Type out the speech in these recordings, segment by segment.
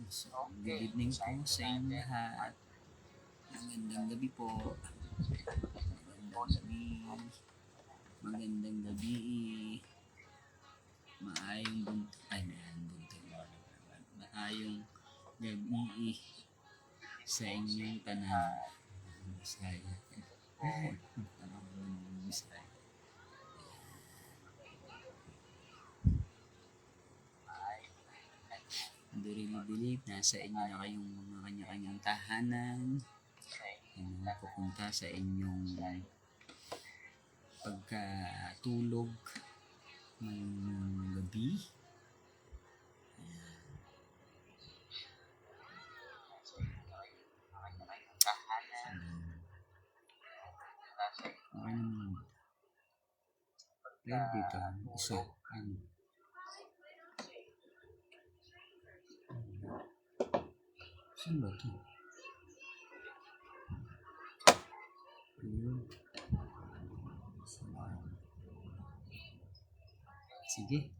So, good evening po sa inyong lahat. Magandang gabi po. Magandang gabi. Magandang gabi. Maayong maayong gabi sa inyong tanan. Bisaya. Bisaya. Do really believe nasa inyo na kayong mga kanya-kanyang tahanan. Pupunta sa inyong pagkatulog ngayong gabi. Okay naman. Pero dito, isa, saan ba ito? Sige,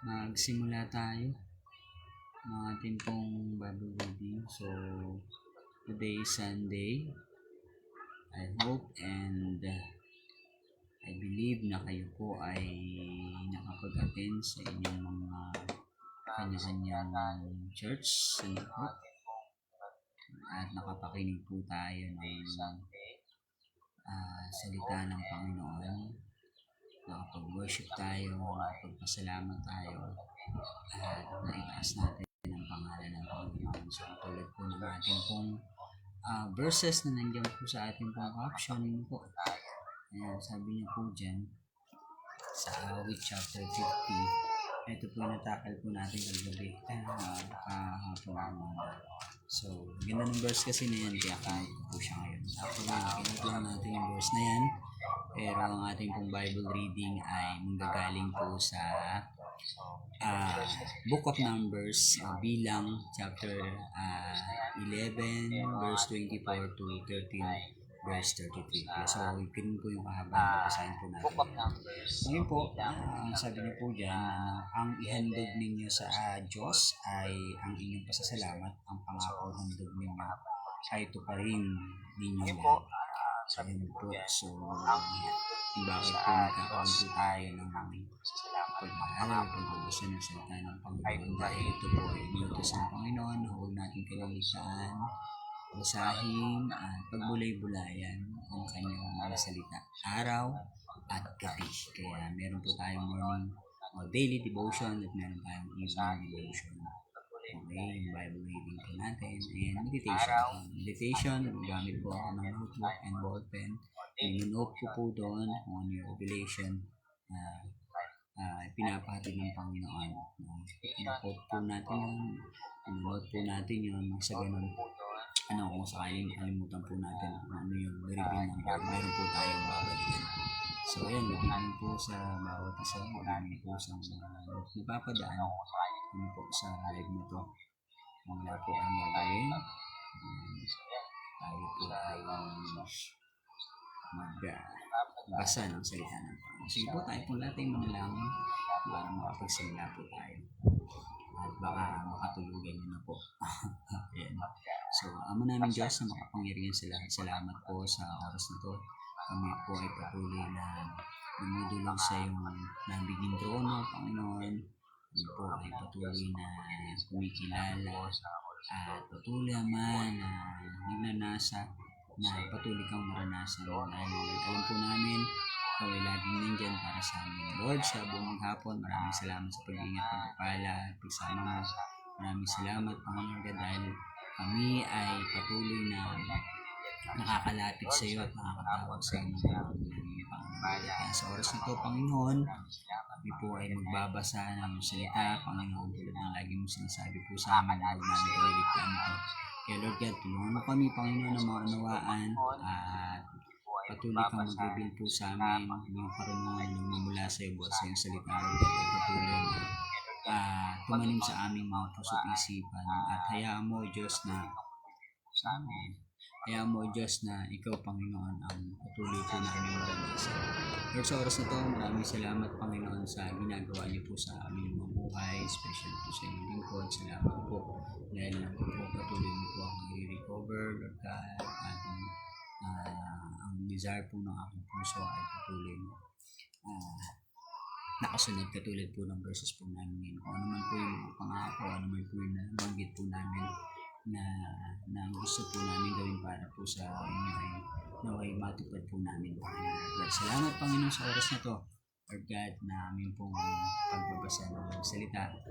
magsimula tayo ng ating pong Bible reading. So, today is Sunday. I hope and I believe na kayo po ay nakapag-attend sa inyong mga kanya-kanyang church po. At nakapakinig po tayo ng salita ng Panginoon. Nakapag-worship tayo, nakapagpasalamat tayo, at naitaas natin ang pangalan ng Panginoon. So, tulad po ng ating pong verses na nandiyan po sa ating pong caption po. Ayan, sabi niya po dyan, sa Awit chapter 50, ito po yung natakal po natin kagabi. So, ganda ng verse kasi na yan, kaya kinag po siya ngayon. Actually, kinag lang natin yung verse na yan. Pero ang ating pong Bible reading ay manggagaling po sa Book of Numbers, Bilang, chapter 11, verse 24 to 13, verse 33. So, yun po yung kahabang babasahin po natin. Ngayon po, sabi niyo po dyan, ang ihandog ninyo sa Diyos ay ang inyong pasasalamat, ang pangako handog ninyo ay tuparin ninyo lahat. So, yun po. So, bakit po nagkakaroon po tayo ng pag-aaral, pag-ubusan ng salita ng Panginoon, dahil ito po ay inutos ng Panginoon, huwag natin kalilitaan, basahin at pagbulay-bulayan ang kanyang mga salita araw at gabi. Kaya meron po tayong morning daily devotion at meron tayong evening devotion. Okay, yung Bible reading po natin and meditation. Meditation, gamit po ako ng notebook and ballpen. Minunod ko po doon kung ano yung revelation pinapahatid ng Panginoon. Pinakot po natin yun, pinunod po natin yun, sa ganun, kung sakaling kalimutan po natin ano yung reveal ng God, meron po tayong babalikan. So, ayan, magiging po sa bawat isa, magiging po sa napapadaan, po sa live na to. Wala po ang gagawin. Tayo po ay magbasa ng salita ng Panginoon. Sige po, tayo po natin manalangin para makapagsimula po tayo. At baka makatulugan nyo na po. Ayan. So, Ama namin Diyos na makapangyarihan sa lahat. Salamat po sa oras na to. Kami po ay patuloy na namudulog sa iyong nabiging trono, Panginoon. Kami po ay patuloy na kumikilala at patuloy naman na nagnanasa na patuloy kang maranasan. Dahil alam po namin, ikaw ay laging nandyan para sa amin. Lord, sa buong hapon, maraming salamat sa pag-iingat, pagpapala at pagsama mo. Maraming salamat, Panginoon, dahil kami ay patuloy na nakakalapit sa iyo at nakakatawag sa iyo ng Panginoon. Kaya sa oras na ito, Panginoon, kami po ay magbabasa ng salita, Panginoon, tulad ng lagi mo sinasabi po sa amin, huwag namin kaliligtaan ito. Kaya Lord God, tulungan mo kami, Panginoon, na maunawaan at patuloy kang mag-reveal po sa amin yung karunungan ng mula sa iyo buhat sa iyong salita. Lord God, ay patuloy na tumanim sa aming mga puso't isipan at hayaan mo, Diyos, na ikaw, Panginoon, ang patuloy po namin maranasan. Lord, sa oras na ito, maraming salamat, Panginoon, sa ginagawa niyo po sa aming mga buhay, especially po sa inyong lingkod. Salamat po. Dahil lang po patuloy mo po akong i-recover, Lord God, at ang desire po ng aking puso ay patuloy mo nakasunod katulad po ng verses po namin ngayon. Kung ano man po yung pangako, ano man po yung nabanggit po namin na gusto po namin gawin para po sa inyo ay naway matupad po namin. Lord, salamat Panginoon sa oras na to. Lord God, na amin pong pagbabasa ng salita at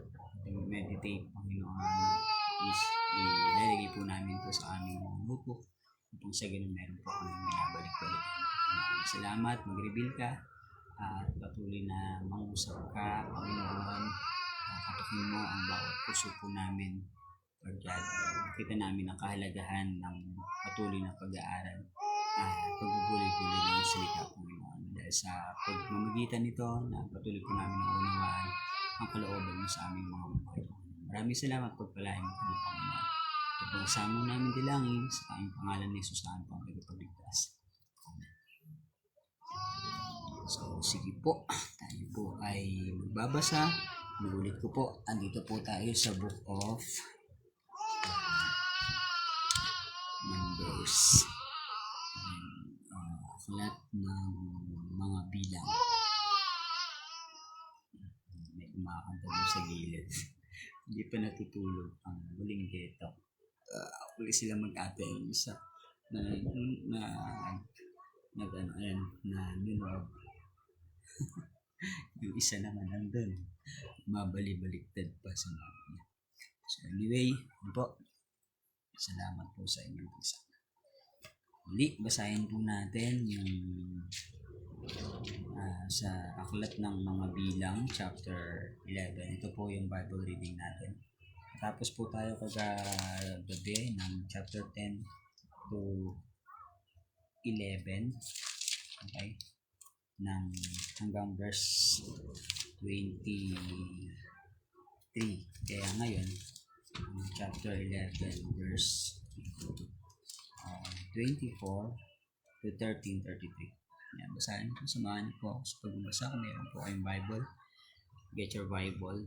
meditate Panginoon is ilalagay po namin to sa aming notebook kung sa ganun meron po kami binabalik-balik. Salamat, mag-reveal ka at patuloy na mangusap ka, Panginoon. Katukin mo ang bawat puso po namin. Lord God, kita namin ang kahalagahan ng patuloy na pag-aaral at pagbubuloy-buloy ng salita, Panginoon. Dahil sa pagmamagitan nito, na patuloy po namin ang unawaan ang kalooban mo sa aming mga buhay. Maraming salamat, pagpalain mo kami, Panginoon. Ito po ang samo namin dilangin sa aming pangalan ni Jesus na ang pagpagligtas. So, sige po, tayo po ay magbabasa. Ulit ko po, andito po tayo sa book of Numbers. Aklat ng mga bilang. May kumakanta doon sa gilid. Hindi pa natutulog ang huling geto. Uli sila mag-ate yung isa na ninog. Yung isa naman nandun, mabali-baliktad pa sa mga niya. So anyway, po, salamat po sa inyong isa. Muli, basahin po natin yung sa aklat ng mga bilang, chapter 11. Ito po yung Bible reading natin. Tapos po tayo kagabi ng chapter 10 to 11. Okay? Hanggang verse 23. Kaya ngayon, chapter 11, verse 24 to 13:33. Yan, basahin po, samahan po sa pagbasa. Kung meron po kayong Bible, get your Bible,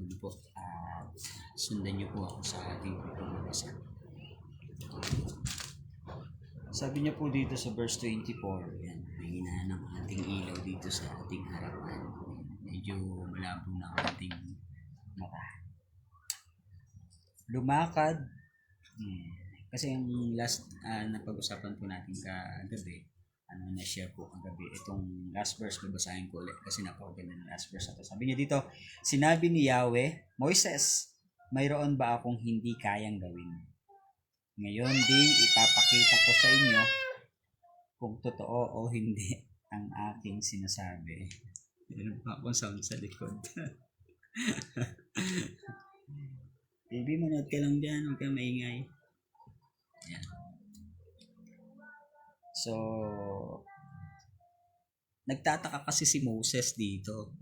at sundan niyo po ako sa ating pagbabasa. Sabi niya po dito sa verse 24, yan, mahina ng ating ilaw dito sa ating harapan. Medyo malabo na ang ating mata. Lumakad, kasi yung last na pag-usapan po natin kagabi, na-share po kagabi, itong last verse, babasahin ko ulit kasi napakaganda ng last verse na to. Sabi niya dito, sinabi ni Yahweh, Moises, mayroon ba akong hindi kayang gawin? Ngayon din ipapakita ko sa inyo kung totoo o hindi ang aking sinasabi. Meron pa akong sound sa likod. Baby, manood ka lang dyan. Huwag ka maingay. Ayan. So, nagtataka kasi si Moses dito.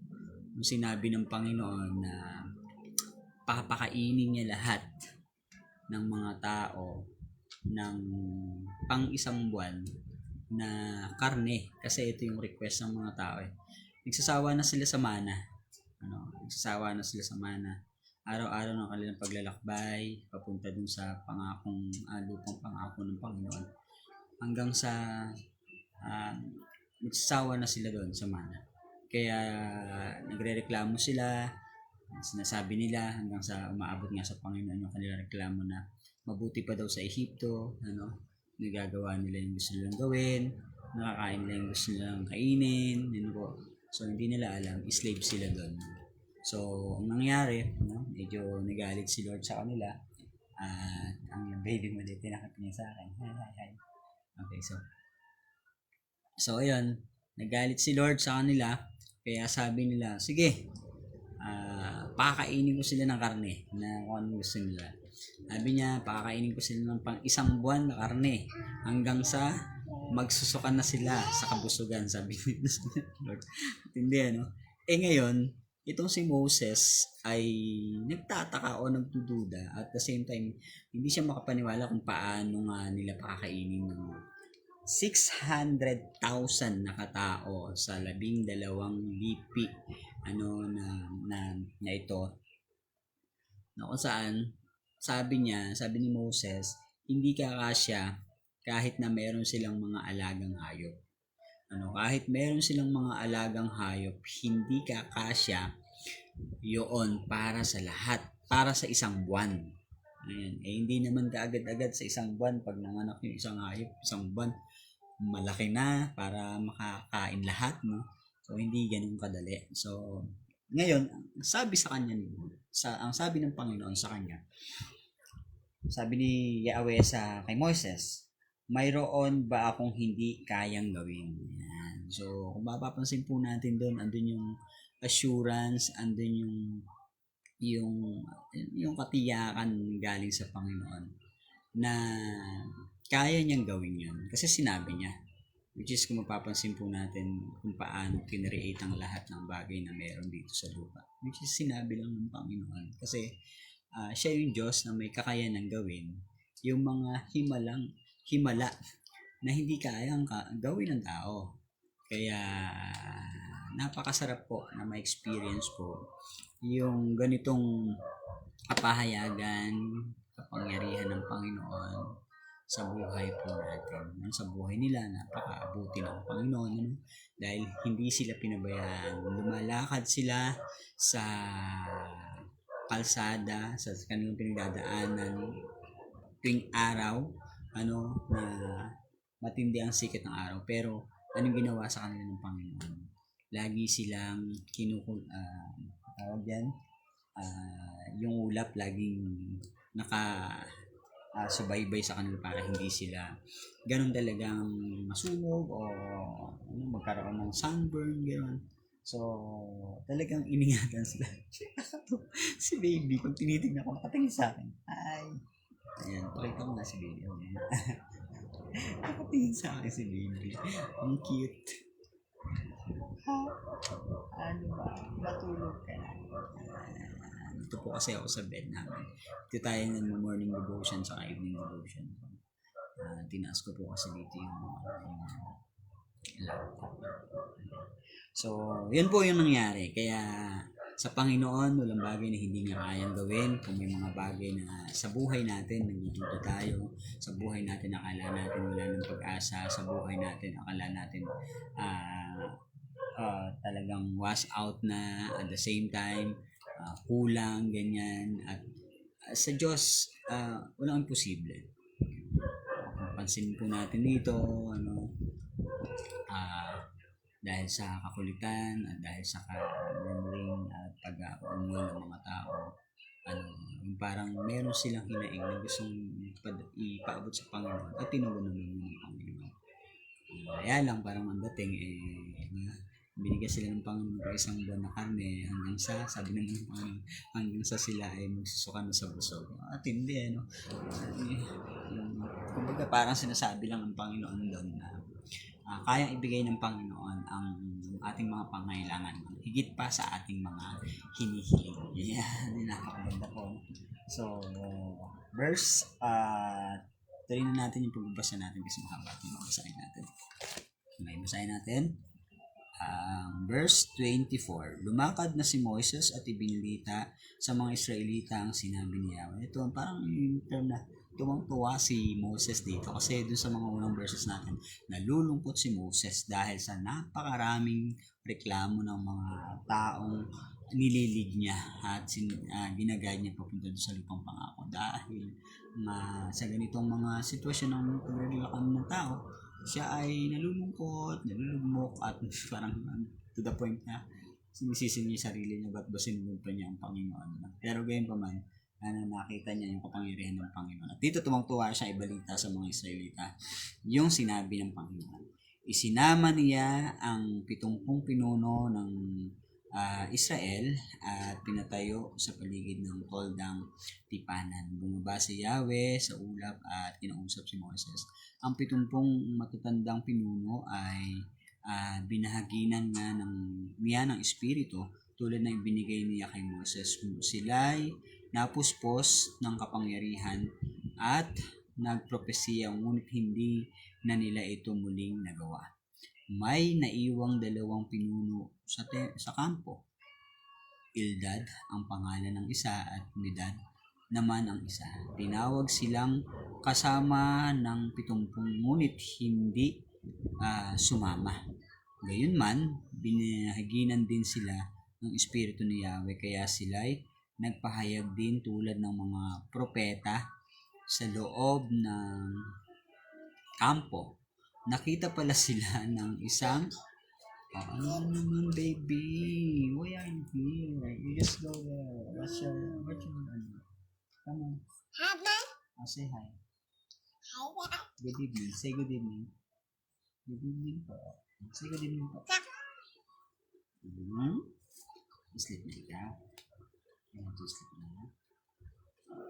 Nung sinabi ng Panginoon na papakainin niya lahat ng mga tao ng pang-isang buwan na karne. Kasi ito yung request ng mga tao. Nagsasawa na sila sa mana. Nagsasawa na sila sa mana. Araw-araw ng kanilang paglalakbay papunta dun sa lupang pangako ng Panginoon. Hanggang sa nagsasawa na sila doon sa mana. Kaya nagrereklamo sila. Sinasabi nila hanggang sa umaabot nga sa Panginoon yung kanilang reklamo na mabuti pa daw sa Ehipto, nagagawa nila yung gusto nilang gawin, nakakain nila yung gusto nilang kainin, so hindi nila alam, slave sila doon. So ang nangyari, medyo nagalit si Lord sa kanila, at ang baby mo dito nakita niya sa akin, hi. Okay, so ayun, nagalit si Lord sa kanila, kaya sabi nila, sige, pakakainin ko sila ng karne na kung ano gusto nila. Sabi niya, pakakainin ko sila ng pang-isang buwan na karne hanggang sa magsusukan na sila sa kabusugan, sabi ni Lord. Hindi, ngayon, itong si Moses ay nagtataka o nagdududa at the same time, hindi siya makapaniwala kung paano nga nila pakakainin ng 600,000 na katao sa 12 lipi na ito na kung saan sabi ni Moses, hindi kakasya kahit na meron silang mga alagang hayop. Kahit meron silang mga alagang hayop, hindi kakasya yun para sa lahat, para sa isang buwan. Ayan. Hindi naman kaagad-agad sa isang buwan pag nanganak yung isang hayop, isang buwan, malaki na para makakain lahat, no? So, hindi ganun kadali. So, ngayon, sabi sa kanya, ang sabi ng Panginoon sa kanya, sabi ni Yahweh kay Moses, mayroon ba akong hindi kayang gawin? Yan. So, kung mapapansin po natin doon, andun yung assurance, andun yung katiyakan galing sa Panginoon na kaya niyang gawin yun. Kasi sinabi niya. Which is kung mapapansin po natin kung paano kinreate ang lahat ng bagay na meron dito sa lupa. Which is sinabi lang ng Panginoon. Kasi siya yung Diyos na may kakayanan gawin yung mga himala na hindi kayang gawin ng tao. Kaya napakasarap po na ma-experience po yung ganitong kapahayagan, kapangyarihan ng Panginoon sa buhay po natin. Sa buhay nila, napakaabuti ng Panginoon. Dahil hindi sila pinabayaan. Lumalakad sila sa kalsada, sa kanilang pinagdadaanan tuwing araw, na matindi ang sikat ng araw. Pero, anong ginawa sa kanila ng Panginoon? Lagi silang yung ulap laging subaybay sa kanila para hindi sila ganun talagang masunog o magkaroon ng sunburn, gano'n. So, talagang iningatan sila. Si baby, kung tinitignan ko, nakatingin sa akin. Ay, ayan, pakita ko na si baby. Nakatingin sa akin si baby. Ang cute. Ano ba? Matulog ka na. Dito po kasi ako sa bed namin. Dito tayo ng morning devotion sa evening devotion. Tinaas ko po kasi dito yung laptop. So, yun po yung nangyari. Kaya sa Panginoon, walang bagay na hindi niya kayang gawin. Kung may mga bagay na sa buhay natin, nagdududa tayo. Sa buhay natin, akala natin wala ng pag-asa. Sa buhay natin, akala natin talagang wash out na at the same time kulang, ganyan. At sa Diyos, walang imposible. Pansin po natin dito, dahil sa kakulitan at dahil sa kaluring at pag-uungol ng mga tao, parang meron silang hinaing na gustong ipaabot sa Panginoon at tinugon naman ng Panginoon. Kaya lang parang ang dating binigyan sila ng Panginoon ng isang buwan na karne hanggang sa, sabi naman ng Panginoon, hanggang sa sila ay magsusuka na sa busog. At hindi, kumbaga parang sinasabi lang ng Panginoon doon na kayang ibigay ng Panginoon ang ating mga pangailangan higit pa sa ating mga hinihiling. Yan, napakaganda po. So, verse, tuloy na natin yung pagbabasa natin kasi mahaba at mabasahin natin. Okay, basahin natin. Verse 24, lumakad na si Moises at ibinalita sa mga Israelita ang sinabi ni Yahweh. Ito, parang yung term na tuwang-tuwa si Moses dito kasi dun sa mga unang verses natin, nalulungkot si Moses dahil sa napakaraming reklamo ng mga taong nililig niya at ginagayad niya papunta doon sa lupang pangako dahil sa ganitong mga sitwasyon ng pagreklamo ng tao, siya ay nalulungkot, nalulugmok at parang to the point na sinisisi niya yung sarili niya ba't ba sinunod pa niya ang Panginoon. Pero gayon pa man, nakita niya yung kapangyarihan ng Panginoon. At dito tuwang-tuwa siya ibalita sa mga Israelita yung sinabi ng Panginoon. Isinama niya ang 70 pinuno ng Israel at pinatayo sa paligid ng toldang tipanan. Bumaba si Yahweh sa ulap at kinausap si Moses. Ang 70 matatandang pinuno ay binahaginan nga niya ng Espiritu tulad na ibinigay niya kay Moses. Sila'y napuspos ng kapangyarihan at nagpropesiya ngunit hindi na nila ito muling nagawa. May naiwang 2 pinuno sa kampo. Eldad ang pangalan ng isa at Medad naman ang isa. Tinawag silang kasama ng 70 ngunit hindi sumama. Gayunman, binahaginan din sila ng Espiritu ni Yahweh kaya sila'y nagpahayag din tulad ng mga propeta sa loob ng kampo. Nakita pala sila ng isang ano naman baby? Why are you here? You just go there. What's your come on. Say hi. Good evening. Say good evening. Good evening po. Say good evening po. Sleep na ka. You want to sleep na?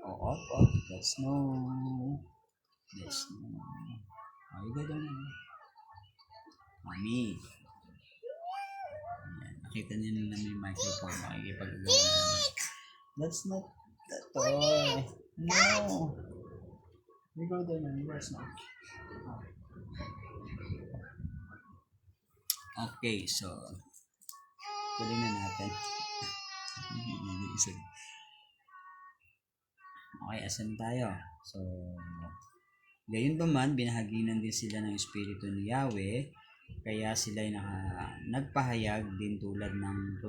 Oh. That's no. That's no. Oh, you go down. Mami. Nakita niyo na may microphone. Makikipag-gawa na. That's not that toy. No. You go there na. That's not. Okay, so tuloy na natin. Okay, asan tayo? So, gayon pa man, binahaginan din sila ng Espiritu ni Yahweh, kaya sila ay nagpahayag din tulad ng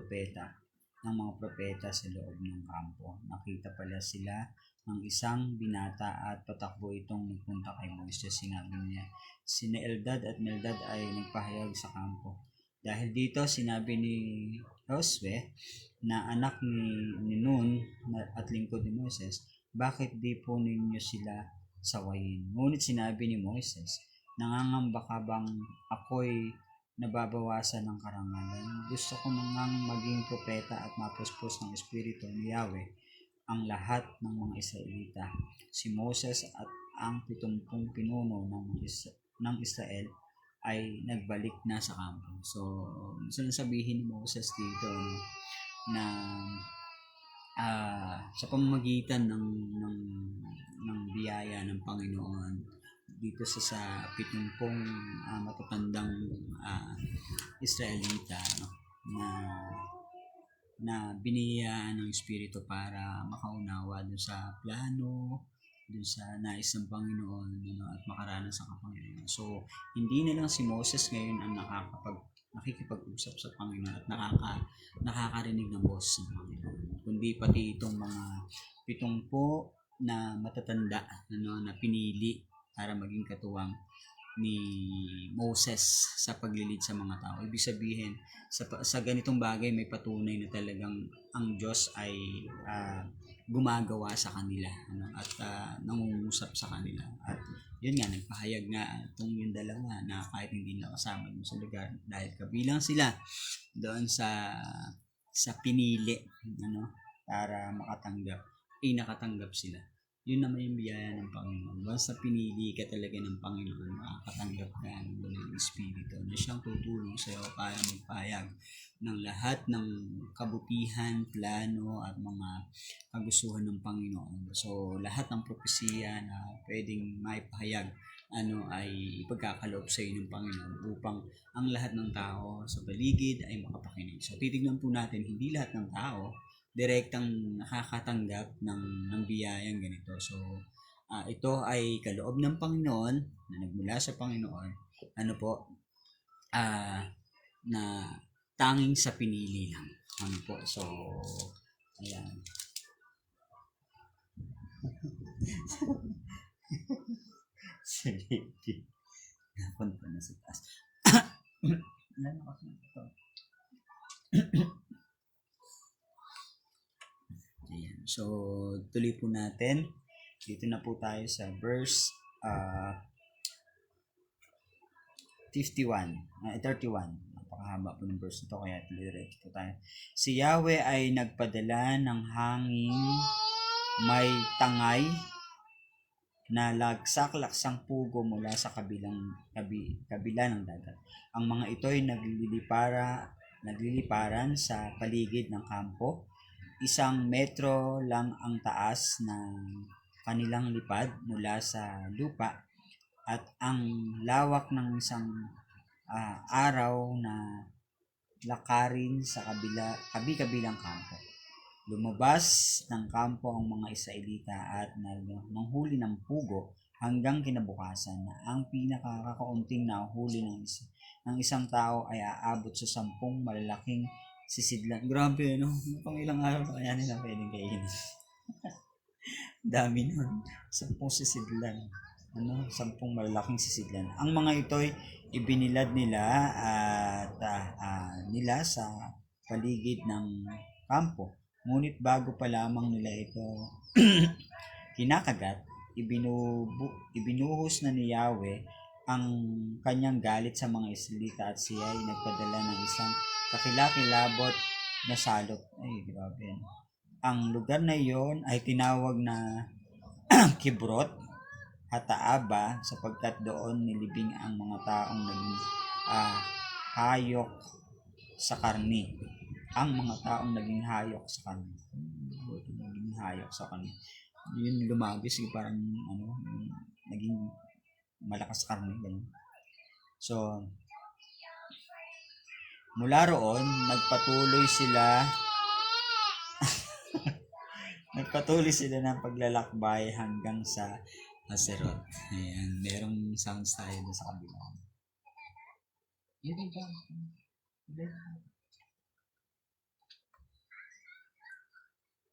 mga propeta sa loob ng kampo. Nakita pala sila ng isang binata at patakbo itong nagpunta kay Moises. Sinabi niya, sina Eldad at Meldad ay nagpahayag sa kampo. Dahil dito, sinabi ni Josue na anak ni Nun at lingkod ni Moises, bakit di po ninyo sila sawayin? Ngunit sinabi ni Moises, nangangamba ka bang ako'y nababawasan ng karangalan? Gusto ko nang maging propeta at mapuspos ng Espiritu ni Yahweh ang lahat ng mga Israelita. Si Moses at ang 70 pinuno ng Israel ay nagbalik na sa kampo. So, gusto nang sabihin ni Moses dito na sa pamamagitan ng biyaya ng Panginoon dito sa 70 matatandang Israelita na biniyayaan ng Espiritu para makaunawa dun sa plano, dun sa nais ng Panginoon at makaranas sa Panginoon. So, hindi na lang si Moses ngayon ang nakikipag-usap sa Panginoon at nakakarinig ng boses ng Panginoon, kundi pati itong mga 70 na matatanda na pinili para maging katuwang ni Moses sa paglilid sa mga tao. Ibig sabihin, sa ganitong bagay may patunay na talagang ang Diyos ay gumagawa sa kanila at nangungusap sa kanila. At yun nga, nagpahayag nga itong yung dalawa na kahit hindi na kasama dun sa lugar dahil kabilang sila doon sa pinili para makatanggap, nakatanggap sila. Yun naman yung biyaya ng Panginoon. Basta pinili ka talaga ng Panginoon, makakatanggap ka ng Espiritu na siyang tutulong sa iyo para magpahayag ng lahat ng kabutihan, plano at mga kagustuhan ng Panginoon. So, lahat ng propesiya na pwedeng maipahayag ay ipagkakaloob sa iyo ng Panginoon upang ang lahat ng tao sa paligid ay makapakinig. So, titignan po natin, hindi lahat ng tao direktang nakakatanggap ng biyayang ganito. So, ito ay kaloob ng Panginoon na nagmula sa Panginoon. Na tanging sa pinili lang. So, ayan. Silipin. Napunta na sa taas. Ano kasi ito? Ayan. So, tuloy po natin. Dito na po tayo sa verse 31. Napakahaba po ng verse ito, kaya tuloy po tayo. Si Yahweh ay nagpadala ng hangin may tangay na lagsak-laksang pugo mula sa kabila ng dagat. Ang mga ito ay nagliliparan sa paligid ng kampo. 1 metro lang ang taas ng kanilang lipad mula sa lupa at ang lawak ng isang araw na lakarin sa kabilang kampo. Lumabas ng kampo ang mga Israelita at nanghuli ng pugo hanggang kinabukasan na ang pinakakaunting nahuli ng isang tao ay aabot sa 10 malalaking sisidlan. Grabe, no? Pang ilang araw na kaya nila pwedeng kainin. Dami nun. 10 sisidlan. 10 malalaking sisidlan. Ang mga ito'y ibinilad nila at nila sa paligid ng kampo. Ngunit bago pa lamang nila ito kinakagat, ibinuhos na ni Yahweh ang kanyang galit sa mga Israelita at siya ay nagpadala ng isang kakilakilabot na salot. Ay, grabe. Ang lugar na iyon ay tinawag na Kibrot Hataaba sapagkat doon nilibing ang mga taong naging hayok sa karni. Ang mga taong naging hayok sa karni. Naging hayok sa karni. Yun lumagis, parang naging malakas karni. Ganun. So, mula roon, nagpatuloy sila ng paglalakbay hanggang sa Haserot. Ayan, merong sounds tayo doon sa kabila.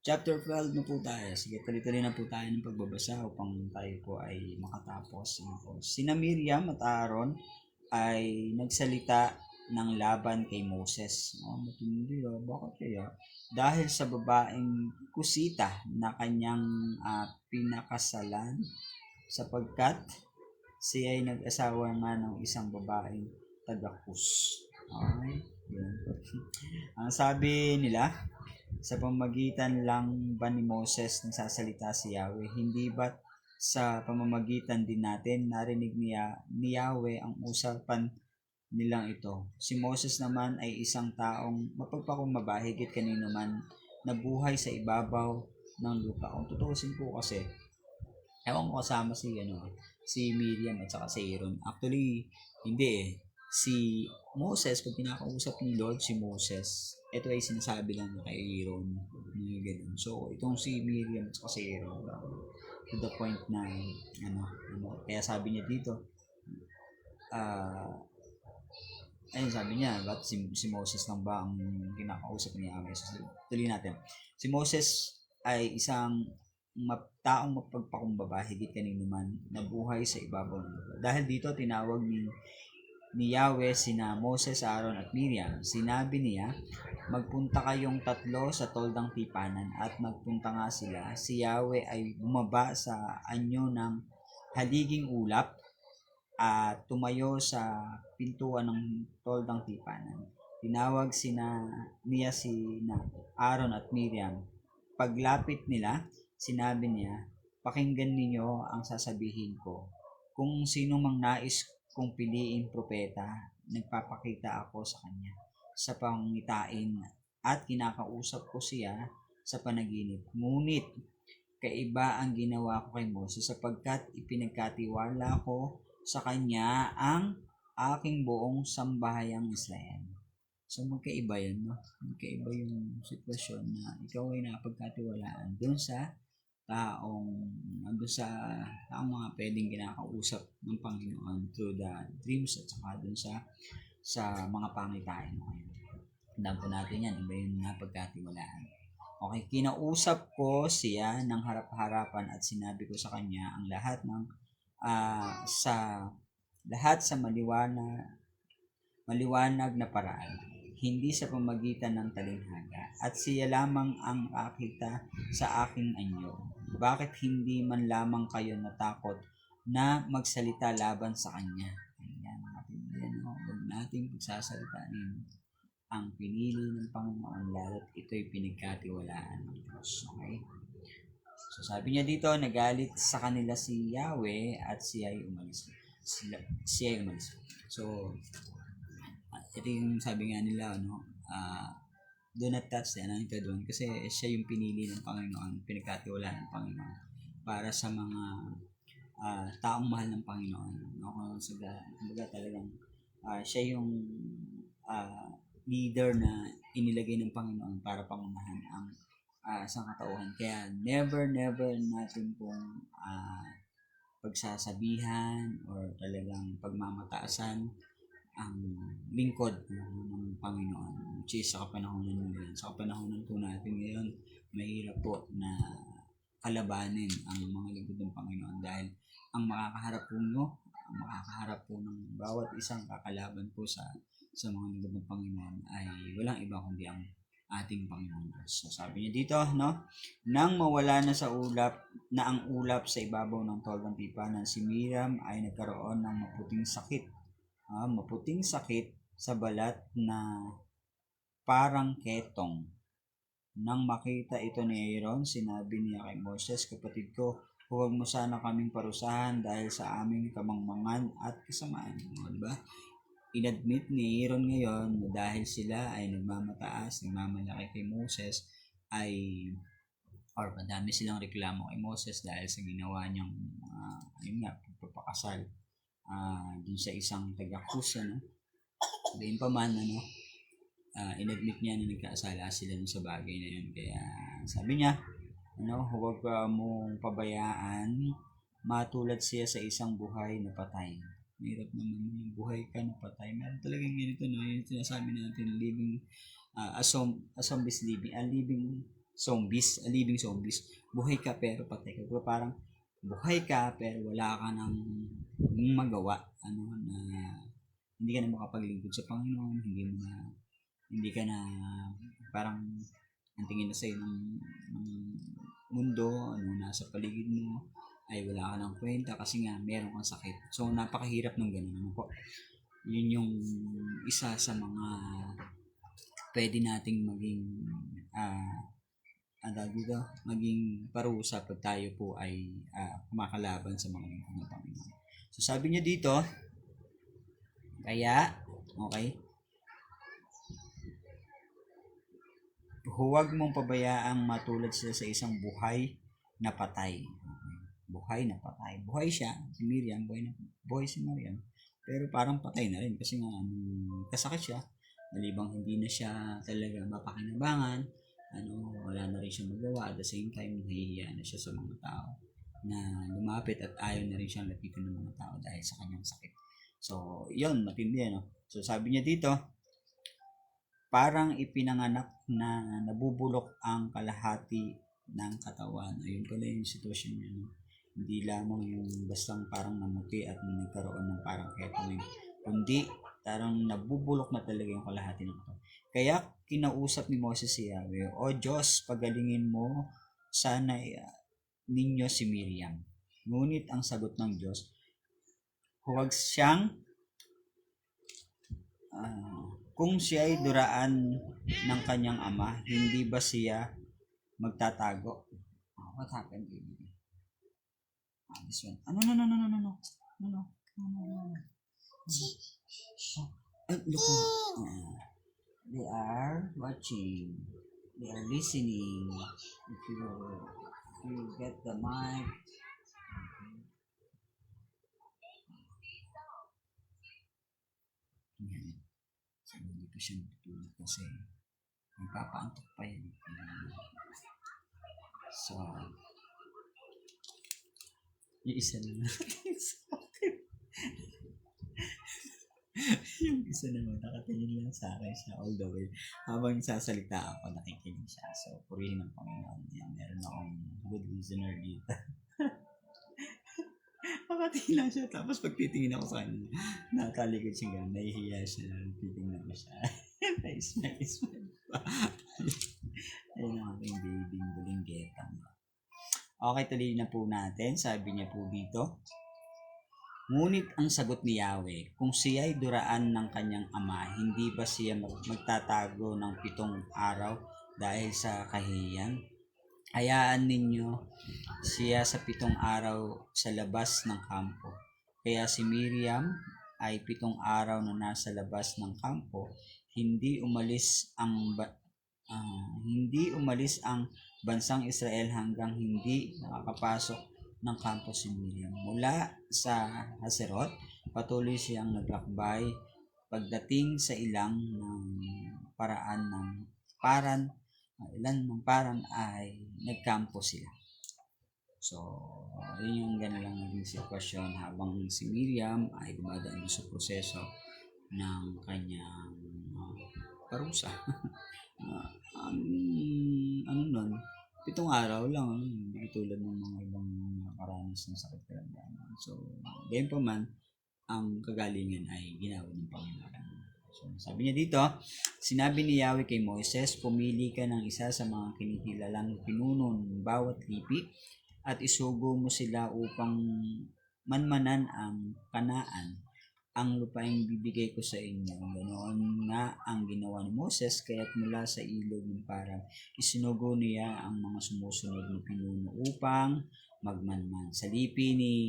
Chapter 12 na po tayo. Sige, tuloy-tuloy na po tayo ng pagbabasa upang tayo po ay makatapos. Sina Miriam at Aaron ay nagsalita ng laban kay Moses. Matindi, bakit kaya? Dahil sa babaeng kusita na kanyang pinakasalan sapagkat siya ay nag-asawa nga ng isang babaeng taga-Kus. Okay? Ang sabi nila, sa pamamagitan lang ba ni Moses nagsasalita si Yahweh? Hindi ba sa pamamagitan din natin narinig ni Yahweh ang usapan nilang ito? Si Moses naman ay isang taong mapagpakumbaba higit kanino man na buhay sa ibabaw ng lupa. Kung tutuusin po kasi, ewan ko kasama si Miriam at saka si Aaron. Actually, hindi eh. Si Moses, pag pinakausap ni Lord si Moses, ito ay sinasabi lang kay Aaron. So, itong si Miriam at saka si Aaron, to the point na, kaya sabi niya dito, ayun sabi niya, ba't si Moses lang ba ang kinakausap niya? So, tuloy natin. Si Moses ay isang taong mapagpakumbaba higit kanino man na buhay sa ibabaw ng lupa. Dahil dito tinawag ni Yahweh sina Moses, Aaron at Miriam. Sinabi niya, magpunta kayong tatlo sa toldang tipanan at magpunta nga sila. Si Yahweh ay bumaba sa anyo ng haliging ulap at tumayo sa pintuan ng toldang tipanan. Tinawag niya sina Aaron at Miriam. Paglapit nila, sinabi niya, pakinggan ninyo ang sasabihin ko. Kung sino mang nais kung piliin propeta, nagpapakita ako sa kanya sa pangitain at kinakausap ko siya sa panaginip. Ngunit kaiba ang ginawa ko kay Moses sapagkat ipinagkatiwala ko sa kanya ang aking buong sambahayang Israel. So magkaiba yun, no? Magkaiba yung sitwasyon na ikaw ay napagkatiwalaan doon sa taong mga pwedeng kinakausap ng Panginoon through the dreams at saka dun sa mga pangitain. Tandaan po natin yan, iba yung napagkatiwalaan. Okay, kinausap ko siya ng harap-harapan at sinabi ko sa kanya ang lahat sa maliwanag na paraan, hindi sa pamagitan ng talinghaga, at siya lamang ang akita sa aking anyo. Bakit hindi man lamang kayo natakot na magsalita laban sa kanya? Huwag natin pagsasalitain ang pinili ng Panginoon lalo't ito'y pinagkatiwalaan ng Diyos. Okay? So sabi niya dito, nagalit sa kanila si Yahweh at siya ay umalis. So, ito yung sabi nga nila, do not touch the anointed one kasi siya yung pinili ng Panginoon, pinagkatiwalaan ng Panginoon para sa mga taong mahal ng Panginoon. Kumbaga talagang siya yung leader na inilagay ng Panginoon para pangunahan ang sangkatauhan. Kaya never natin pong pagsasabihan or talagang pagmamataasan ang lingkod ng Panginoon, which is sa kapanahonan ngayon. Sa kapanahonan po natin ngayon, mahirap po na kalabanin ang mga lingkod ng Panginoon dahil ang makakaharap po ng bawat isang kakalaban po sa mga lingkod ng Panginoon ay walang iba kundi ang ating Panginoon. So sabi niya dito, no? Nang mawala na ang ulap sa ibabaw ng tolbang tipanan, si Miriam ay nagkaroon ng maputing sakit sa balat na parang ketong. Nang makita ito ni Aaron, sinabi niya kay Moses, "Kapatid ko, huwag mo sana kaming parusahan dahil sa aming kamangmangan at kasamaan." Diba? Inadmit ni Aaron ngayon na dahil sila ay nagmamalaki kay Moses, or madami silang reklamo kay Moses dahil sa ginawa niyang pagpapakasal dun sa isang taga-Kus, Gayun pa man, inadmit niya na nagkasala sila sa bagay na yun. Kaya sabi niya, huwag mong pabayaan matulad siya sa isang buhay na patay. Mahirap naman yung buhay ka na patay. Meron talagang ganito, yung sinasabi natin, living zombies. Buhay ka pero patay ka. Parang buhay ka pero wala ka nang magawa, na hindi ka na makapaglingkod sa Panginoon, hindi ka na parang ang tingin na sa'yo ng mundo, nasa paligid mo ay wala ka ng kwenta kasi nga meron kang sakit. So napakahirap ng ganun, po. Yun yung isa sa mga pwede nating maging parusa pag tayo po ay kumakalaban sa mga lingkod ng Panginoon. So sabi niya dito, kaya, huwag mong pabayaang matulad sila sa isang buhay na patay. Buhay na patay. Buhay siya, si Miriam, buhay si Miriam. Pero parang patay na rin kasi nga kasakit siya. Malibang hindi na siya talaga mapakinabangan, wala na rin siya magawa. At the same time, nahihiya na siya sa mga tao na lumapit at ayaw na rin siyang lapitan ng mga tao dahil sa kanyang sakit. So, yun, matindi, So, sabi niya dito, parang ipinanganak na nabubulok ang kalahati ng katawan. Ayun pala yung sitwasyon niya, Hindi lamang yung bastang parang namuti at nagkaroon ng parang ketong, kundi parang nabubulok na talaga yung kalahati ng katawan. Kaya kinausap ni Moses si Yahweh, "O Diyos, pagalingin mo sana ninyo si Miriam." Ngunit ang sagot ng Diyos, huwag siyang kung siya ay duraan ng kanyang ama, hindi ba siya magtatago? What happened, baby? This one. No. Look. They are watching. They are listening. If you get the mic. Yan. So, hindi ko siya matutulog kasi magpapaantok pa yan. So, yung isa na natin sa akin. Yung isa naman, nakatingin lang sa akin siya all the way. Habang sasalita ako, nakikinig siya. So, purihin ng Panginoon. Yan, meron akong good listener dito. Nakatingin lang siya. Tapos pag titingin ako sa kanya, nakalikod siya gano'n. Nahihiya siya. Titingnan ko siya. Smile pa. Ayun ang aking babying bulinggetang. Okay, tuloy na po natin. Sabi niya po dito, ngunit ang sagot ni Yahweh, kung siya ay duraan ng kanyang ama, hindi ba siya magtatago ng 7 araw dahil sa kahihiyan? Hayaan ninyo siya sa 7 araw sa labas ng kampo. Kaya si Miriam ay 7 araw na nasa labas ng kampo, hindi umalis ang bansang Israel hanggang hindi nakakapasok ng kampo si Miriam. Mula sa Haserot, patuloy siyang naglakbay. Pagdating sa ilang ng paran ilan ng parang ay nagkampo sila. So, yun yung gano'n lang naging sitwasyon habang si Miriam ay dumadaan sa proseso ng kanyang parusa. Ang ano nun, 7 araw lang, hindi tulad ng mga ibang nakaranas ng sakit kalamdaman. So, gayon pa man, ang kagalingan ay ginawa ng Panginoon. So, sabi niya dito, sinabi ni Yahweh kay Moises, pumili ka ng isa sa mga kinikilalang pinuno ng bawat lipi at isugo mo sila upang manmanan ang Kanaan, ang lupaing bibigay ko sa inyo. Ganoon nga ang ginawa ni Moses, kaya't mula sa ilog ng parang isinugo niya ang mga sumusunod na pinuno upang magmanman. Sa lipi ni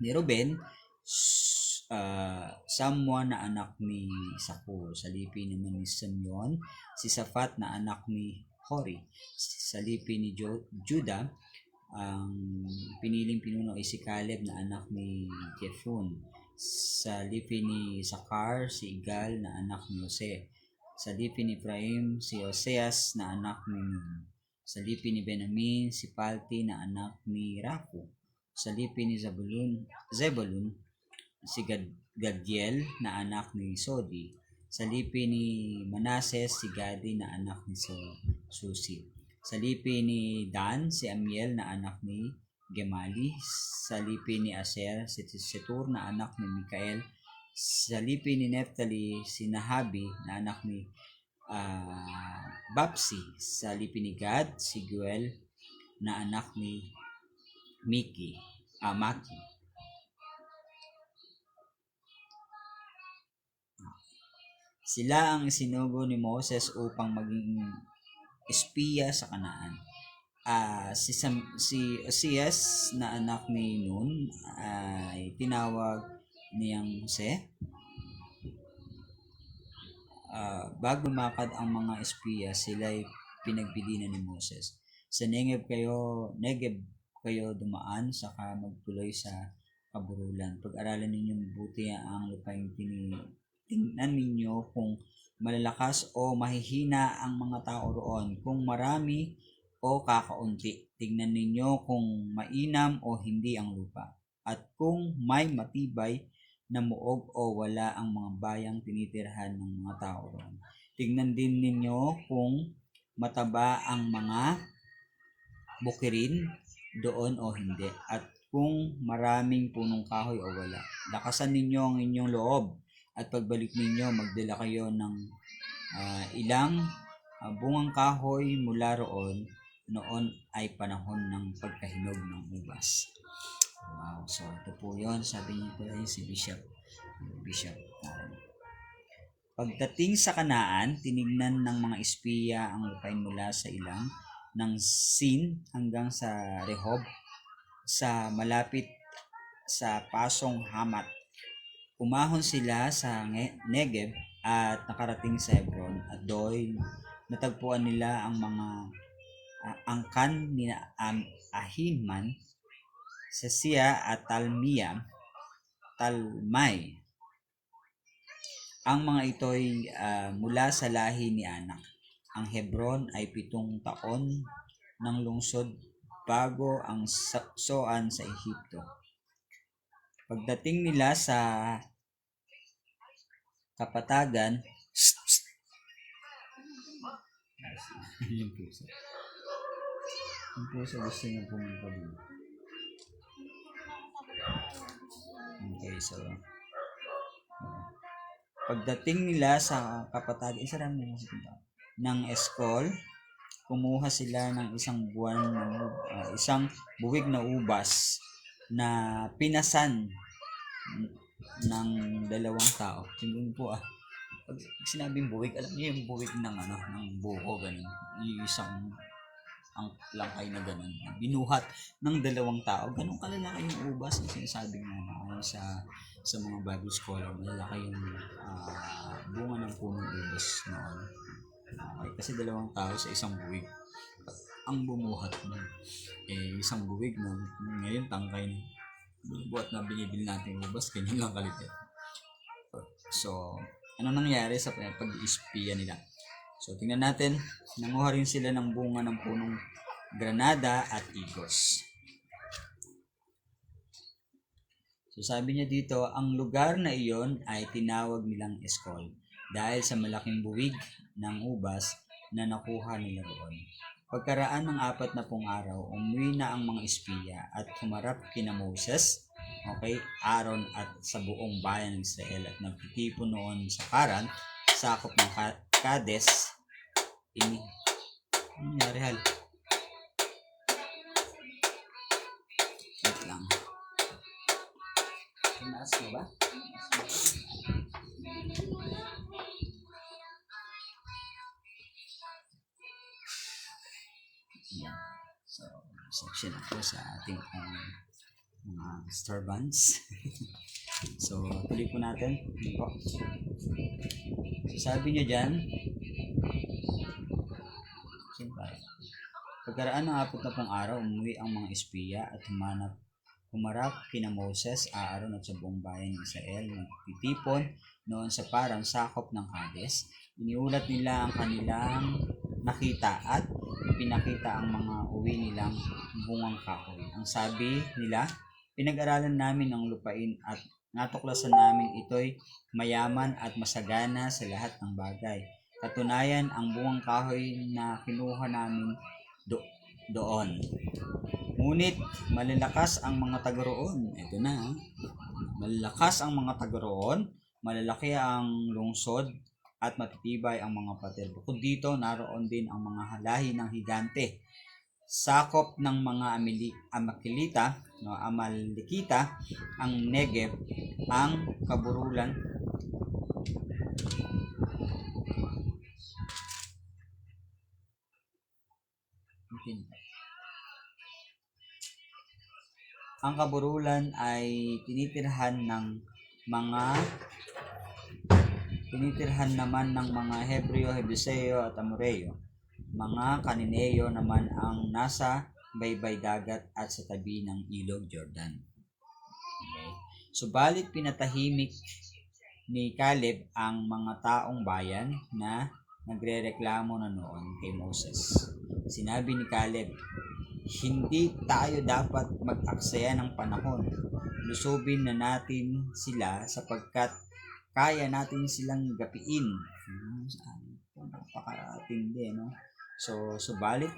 Ruben, Samua na anak ni Sakur. Sa lipi naman ni Simeon, si Safat na anak ni Hori. Sa lipi ni Judah, ang piniling pinuno ay si Caleb na anak ni Jephunneh. Sa lipi ni Sakar, si Igal na anak ni Jose. Sa lipi ni Ephraim, si Oseas na anak ni Nun. Sa lipi ni Benjamin, si Palti na anak ni Rafu. Sa lipi ni Zebulun, si Gadiel na anak ni Sodi. Sa lipi ni Manases, si Gadi na anak ni Susi. Sa lipi ni Dan, si Amiel na anak ni Gemali. Sa lipi ni Aser, si Setur na anak ni Mikael. Sa lipi ni Neftali, si Nahabi na anak ni Bapsi. Sa lipi ni Gad, si Guel na anak ni Maki. Sila ang isinugo ni Moses upang maging espiya sa Kanaan. Si Osias na anak ni Nun ay tinawag niyang Jose. Bago lumakad ang mga espiya, sila ay pinagpilinan ni Moses. Sa Negev kayo dumaan, saka magtuloy sa kaburulan. Pag-aralan ninyo mabuti ang lupaing tingnan ninyo kung malalakas o mahihina ang mga tao roon, kung marami o kakaunti. Tingnan ninyo kung mainam o hindi ang lupa, at kung may matibay na muog o wala ang mga bayang tinitirhan ng mga tao roon. Tingnan din ninyo kung mataba ang mga bukirin doon o hindi, at kung maraming punong kahoy o wala. Lakasan ninyo ang inyong loob, at pagbalik ninyo, magdala kayo ng ilang bungang kahoy mula roon. Noon ay panahon ng pagkahinog ng ubas. Wow, so ito po yun. Sabi niyo po yun si Bishop. Pagdating sa Kanaan, tinignan ng mga espiya ang lupain mula sa ilang ng Sin hanggang sa Rehob, sa malapit sa pasong Hamat. Umahon sila sa Negev at nakarating sa Hebron, at doon natagpuan nila ang mga angkan ni Ahiman, Sesia at Talmai. Ang mga ito'y mula sa lahi ni Anak. Ang Hebron ay 7 taon ng lungsod bago ang Soan sa Ehipto. Pagdating nila sa kapatagan, yung puso gusto niya pumunta dito. Okay, so pagdating nila sa kapatagan, ng Eskol, kumuha sila ng isang buwig na ubas na pinasan ng 2 tao. Tingnan po pag sinabing buwig, alam niyo yung buwig ng buko, ganun. Yung isang ang langkay na ganun. Binuhat ng 2 tao. Ganun kalalaki yung ubas na sinasabi mo sa mga Bible scholar. Malalaki yung bunga ng punong ubas noon. Okay, kasi 2 tao sa isang buwig. Ang bumuhat mo. Isang buwig na ngayon tangkay na. Buhat na binibili natin yung ubas, ganyan lang kalit. So, ano nangyari sa pag-ispiya nila? So, tingnan natin. Nanguha rin sila ng bunga ng punong granada at igos. So, sabi niya dito, ang lugar na iyon ay tinawag nilang Eskol dahil sa malaking buwig ng ubas na nakuha nila roon. Pagkaraan ng 40 araw, umuwi na ang mga espiya at humarap kina Moses, Aaron at sa buong bayan ng Israel at nagtitipon noon sa Paran, sakop ng Kades. Ano nangyari hal? Wait lang. Tinaas mo ba? Yan. So, section ako sa ating mga star bands. So, tuloy po natin. So, sabi niya dyan, pagkaraan ng 40 araw, umuwi ang mga espiya at humarap kina Moses, Aaron at sa buong bayan ng Israel. Nagtitipon noon sa parang sakop ng Hades. Iniulat nila ang kanilang nakita at pinakita ang mga uwi nilang bungang kahoy. Ang sabi nila, pinag-aralan namin ang lupain at natuklasan namin ito'y mayaman at masagana sa lahat ng bagay. Katunayan, ang bungang kahoy na kinuha namin doon. Ngunit malalakas ang mga taga roon. Ito na. Malalakas ang mga taga roon, malalaki ang lungsod at matitibay ang mga pader. Bukod dito, naroon din ang mga lahi ng higante. Sakop ng mga Amalekita, ang Negev, ang kaburulan ay tinitirhan naman ng mga Hebreo, Hebuseo at Amoreo. Mga Kanineo naman ang nasa baybay dagat at sa tabi ng ilog Jordan. Okay. Subalit pinatahimik ni Caleb ang mga taong bayan na nagrereklamo na noon kay Moses. Sinabi ni Caleb, hindi tayo dapat mag-aksaya ng panahon. Lusubin na natin sila sapagkat kaya natin silang gapiin. Napakatindi, no? So, subalit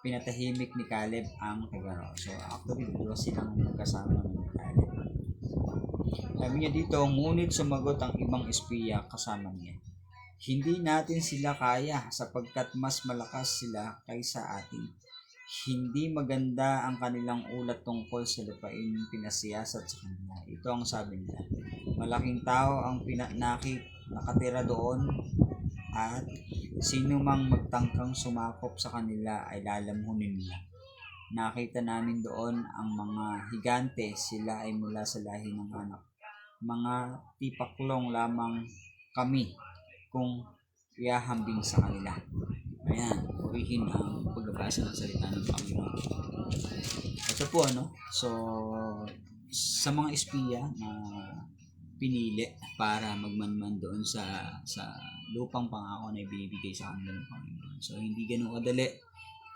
pinatahimik ni Caleb ang tagaro. So, actually, dito silang magkasama ng Caleb. Sabi niya dito, ngunit sumagot ang ibang espiya kasama niya. Hindi natin sila kaya sapagkat mas malakas sila kaysa atin. Hindi maganda ang kanilang ulat tungkol sa lupain pinasiyasat sa kanila. Ito ang sabi nila. Malaking tao ang nakatira doon at sino mang magtangkang sumakop sa kanila ay lalamhunin nila. Nakita namin doon ang mga higante, sila ay mula sa lahi ng anak. Mga tipaklong lamang kami kung iahambing sa kanila. Ayan, purihin ang pagbabasa ng salita ng Panginoon. Ito po, So, sa mga espiya na pinili para magmanman doon sa lupang pangako na ibibigay sa kanila ng Panginoon. So, hindi ganun kadali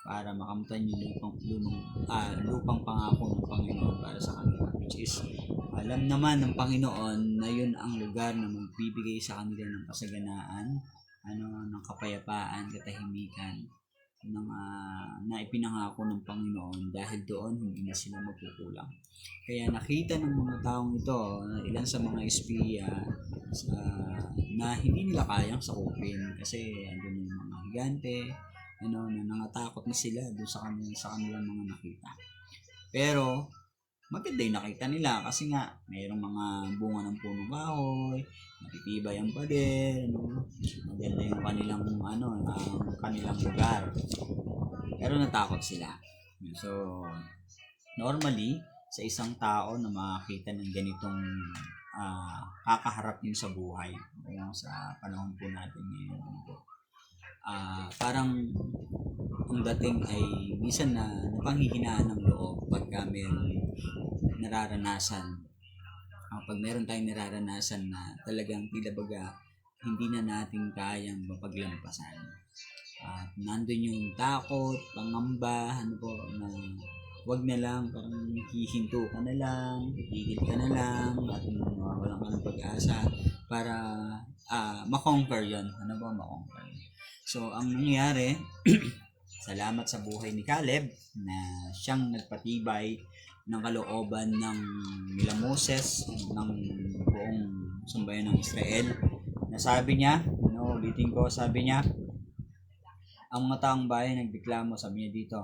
para makamtan yung lupang pangako ng Panginoon para sa kanila. Which is, alam naman ng Panginoon na yun ang lugar na magbibigay sa kanila ng kasaganaan, ng kapayapaan, katahimikan, na ipinangako ng Panginoon dahil doon hindi na sila magkukulang. Kaya nakita ng mga taong ito, ilan sa mga espiya na hindi nila kayang sakupin kasi andun yung mga higante, na nangatakot na sila doon sa kanilang mga nakita. Pero maganda yung nakita nila kasi nga mayroong mga bunga ng puno kahoy, matitibay ang pader, maganda yung kanilang lugar. Pero natakot sila. So, normally, sa isang tao na makakita ng ganitong kakaharap yun sa buhay, sa panahon po natin ngayon, parang ang dating ay minsan na napanghihinaan ng loob pagka pag meron tayong nararanasan na talagang tila baga hindi na natin kayang mapaglampasan. At nandun yung takot, pangamba, na wag na lang, parang hihinto ka na lang, titigil ka na lang, at mawawalan ka ng pag-asa para makonquer yun. Makonquer. So, ang nangyari, salamat sa buhay ni Caleb na siyang nagpatibay ng kalooban ng nila Moses, ng buong sambayan ng Israel. Nasabi niya, ulitin ko, sabi niya, ang mga taong bayan nagdeklamo, sabi niya dito,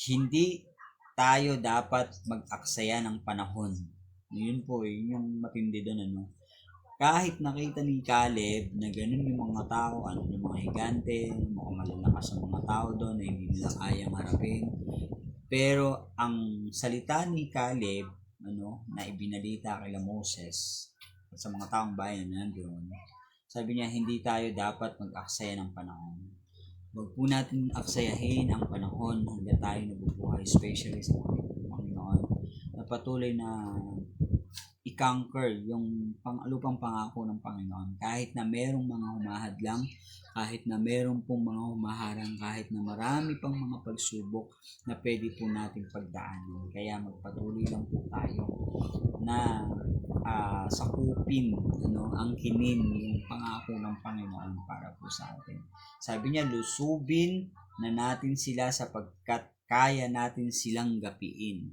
hindi tayo dapat mag-aksaya ng panahon. Yun po, yun yung matindi doon, Kahit nakita ni Caleb na ganun yung mga tao, yung mga higante, mga malalakas ang mga tao doon na hindi nila kayang harapin. Pero ang salita ni Caleb, na ibinalita kay Moses at sa mga taong bayan na nandoon, sabi niya, hindi tayo dapat mag-aksaya ng panahon. Huwag po natin aksayahin ang panahon hanggang tayo nabubuhay, especially sa Panginoon, na patuloy na i-conquer yung lupang pangako ng Panginoon. Kahit na merong mga humahadlang, kahit na merong pong mga humaharang, kahit na marami pang mga pagsubok na pwede po natin pagdaanin. Kaya magpatuloy lang po tayo na sakupin, angkinin yung pangako ng Panginoon para po sa atin. Sabi niya, lusubin na natin sila sapagkat kaya natin silang gapiin.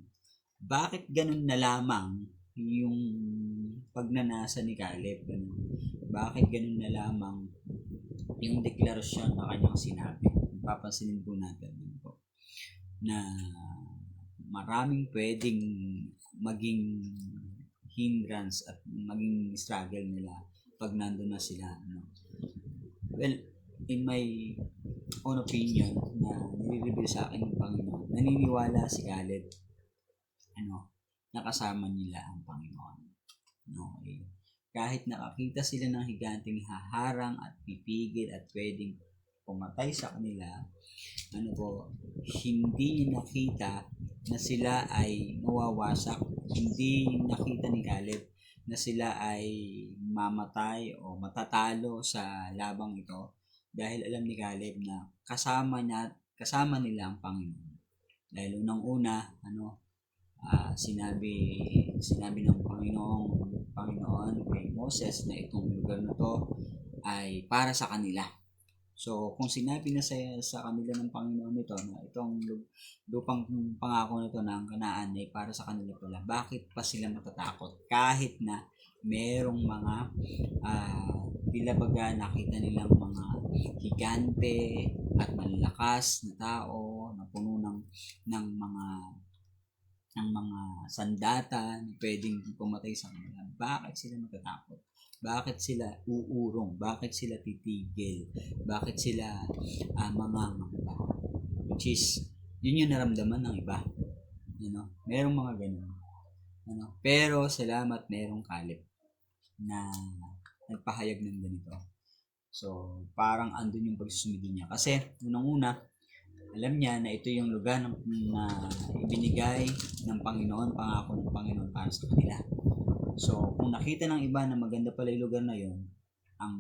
Bakit ganun na lamang yung pagnanasa ni Caleb? Bakit ganun na lamang yung deklarasyon na kanyang sinabi? Papansinin po natin na maraming pwedeng maging hindrance at maging struggle nila pag nandun na sila. Well, in my own opinion, na nire-reveal sa akin ng Panginoon, naniniwala si Caleb, nakasama nila ang Panginoon. Okay. Kahit nakakita sila ng higanteng haharang at pipigil at pwedeng pumatay sa kanila, hindi nakita na sila ay mawawasak. Hindi nakita ni Caleb na sila ay mamatay o matatalo sa labang ito, dahil alam ni Caleb na kasama nila ang Panginoon. Dahil unang-una, sinabi ng Panginoon kay Moses na itong lugar na to ay para sa kanila. So, kung sinabi na sa kanila ng Panginoon nito na itong lupang pangako nito na ang Kanaan ay para sa kanila pala, bakit pa sila matatakot? Kahit na merong mga baga nakita nilang mga higante at malalakas na tao na puno ng mga sandata na pwedeng pumatay sa kanila. Bakit sila matatakot? Bakit sila uurong? Bakit sila titigil? Bakit sila mangangamba? Which is, yun yung naramdaman ng iba. Merong mga ganun. Pero salamat merong Caleb na nagpahayag ng ganito. So, parang andun yung pagsusumidi niya. Kasi, unang-una, alam niya na ito yung lugar na ibinigay ng Panginoon, pangako ng Panginoon para sa kanila. So, kung nakita ng iba na maganda pala yung lugar na yun, ang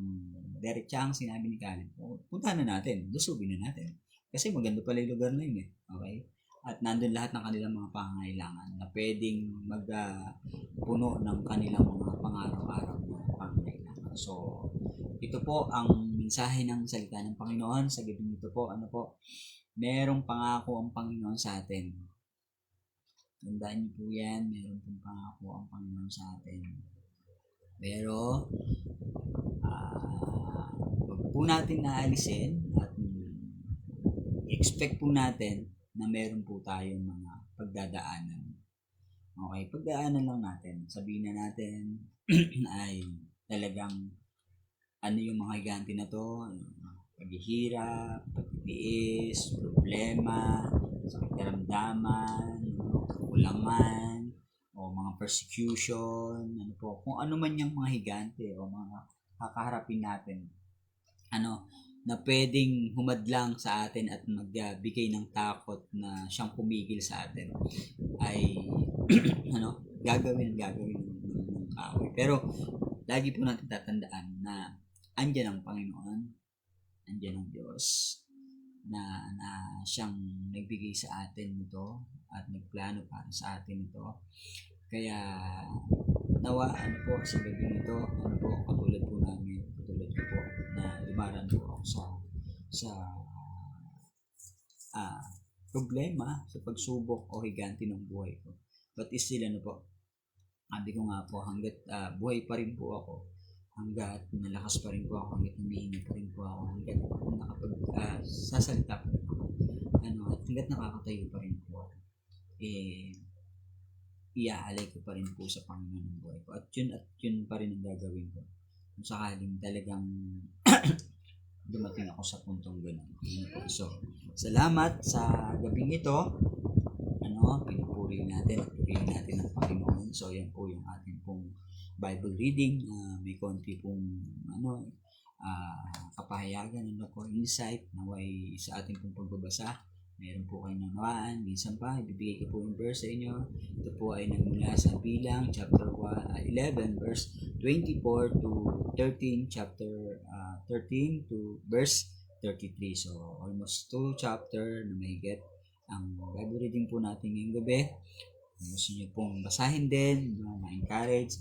diretsahang sinabi ni Caleb, puntahan na natin, lusubin na natin. Kasi maganda pala yung lugar na yun Okay? At nandun lahat ng kanilang mga pangangailangan na pwedeng magpuno ng kanilang mga pang-araw-araw na pangangailangan. So, ito po ang mensahe ng salita ng Panginoon. Sa gabi nito po, merong pangako ang Panginoon sa atin. Tandaan niyo po yan, meron pong pangako ang Panginoon sa atin. Pero, wag po natin naalisin at expect po natin na meron po tayong mga pagdadaanan. Okay, pagdaanan lang natin. Sabihin na natin ay talagang yung mga higante na to, paghihirap, pagtitiis, problema, sakit karamdaman, kulangan, o mga persecution, kung ano man yung mga higante o mga kakaharapin natin, na pwedeng humadlang sa atin at magbigay ng takot na siyang pumigil sa atin, ay gagawin ng kaaway. Pero lagi po natin tatandaan na andyan ang Panginoon, andyan ang Diyos na siyang nagbigay sa atin ito at nagplano para sa atin ito. Kaya nawa po sa gabi nito, katulad po namin, katulad ko po na dumaraan po ako sa problema, sa pagsubok o higanti ng buhay ko. But still po, sabi ko nga po, hanggat buhay pa rin po ako, hanggat nalakas pa rin po ako, hanggat humihingi pa rin po ako, hanggat sasalita pa rin ako, at hanggat nakakatayo pa rin po ako, iaalay ko pa rin po sa Panginoon ng buhay ko. At yun pa rin ang gagawin ko. Kung sakaling talagang dumating ako sa puntong gano'n. So, salamat sa gabing ito. Pinupuri natin at purihin natin ang Panginoon. So, yan po yung ating pong Bible reading. May konti pong kapahayagan, insight, naway sa ating pong pagbabasa. Meron po kayong nanawaan, minsan pa, ibibigay ko po yung verse sa inyo. Ito po ay nagmula sa Bilang, chapter 11, verse 24 to 13, chapter 13 to verse 33. So, almost 2 chapter na may get ang Bible reading po natin ngayong gabi. Kung gusto nyo pong basahin din, ma-encourage,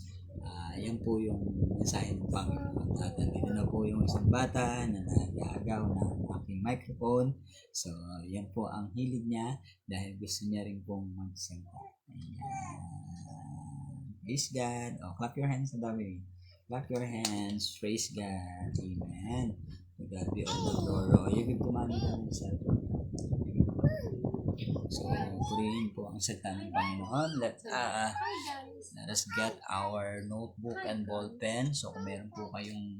yan po yung mensahe ng Panginoon. At dito na po yung isang bata na nag-aagaw ng aking microphone. So, yan po ang hilig niya dahil gusto niya rin pong magsalita. Ayan. Praise God. Clap your hands na dami. Clap your hands. Praise God. Amen. To God be all the glory. You can tumani ka ng cellphone. So, purihin po ang salita ng Panginoon. Let us get our notebook and ball pen. So, kung meron po kayong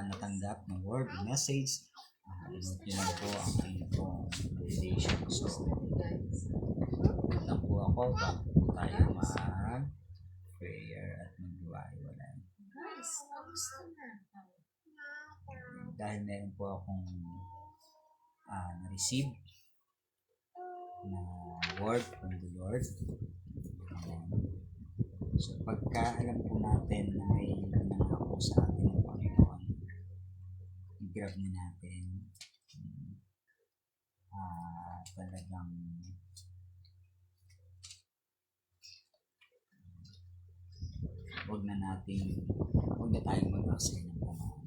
natanggap na word, message, note nyo lang po ang inyong meditation. So, lang po ako bago po tayo mag-prayer at mag-iwalay. Dahil meron po akong na-receive na word from the Lord. So, pagka alam po natin na may nangako sa atin ng Panginoon, i-grab na natin. Talagang huwag na tayong mag-aksay ng panahon.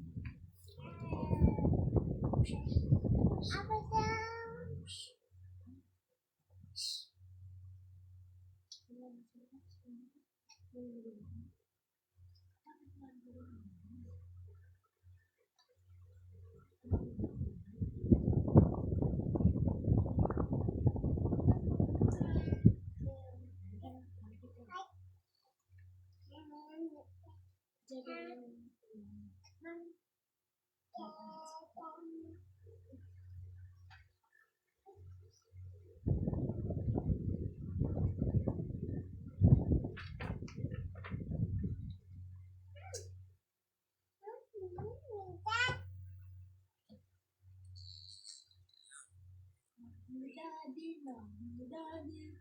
Daddy.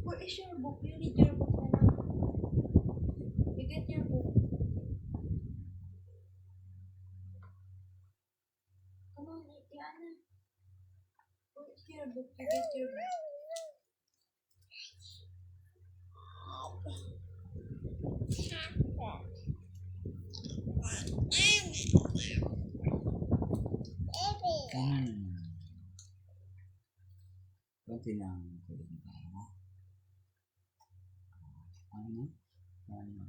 Where is your book? You need your book na lang. You get your book. Come on, Diana. Where is your book? You get your book. Kunti lang kulit tayo. Mommy, Daddy.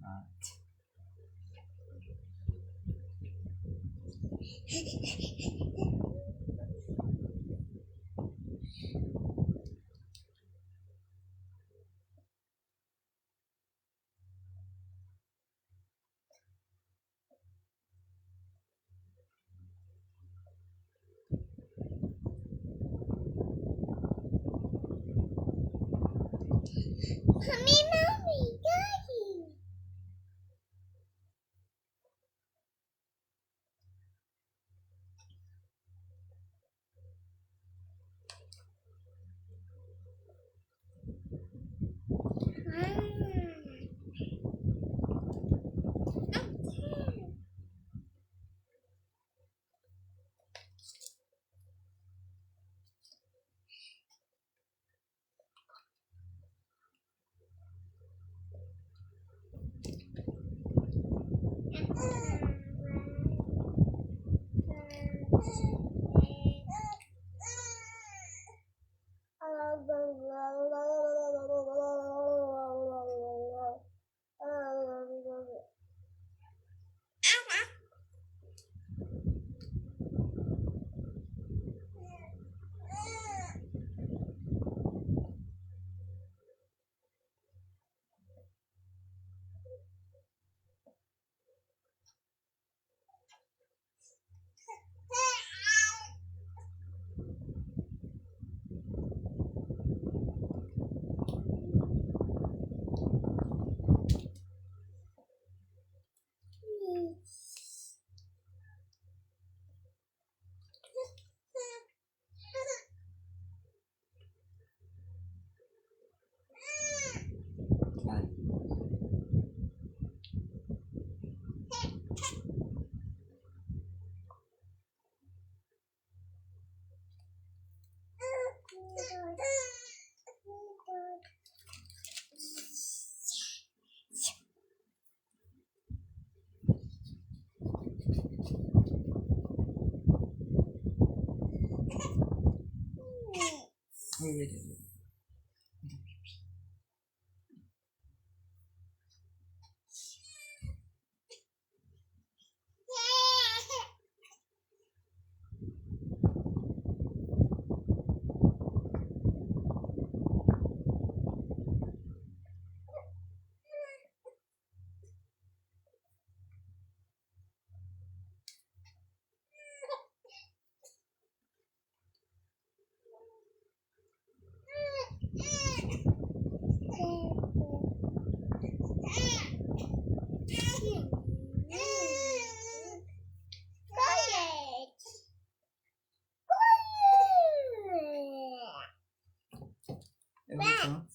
Wait, wait, wait.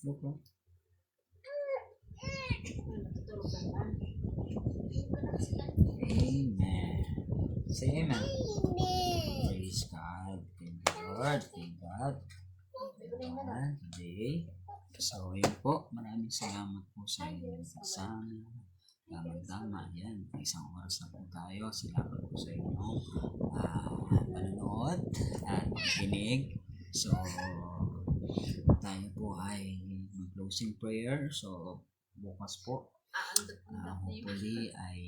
Look, oh. Natutulog ka ba? Amen. Say amen. Praise God. Thank you, Lord. Thank God. Today. So, yun po. Maraming salamat po sa inyong kasama. Tama-tama. Yan. Isang oras na po tayo. Salamat po sa inyong panonood at pakinig. So, tayo po ay mag-closing prayer. So, bukas po, hopefully ay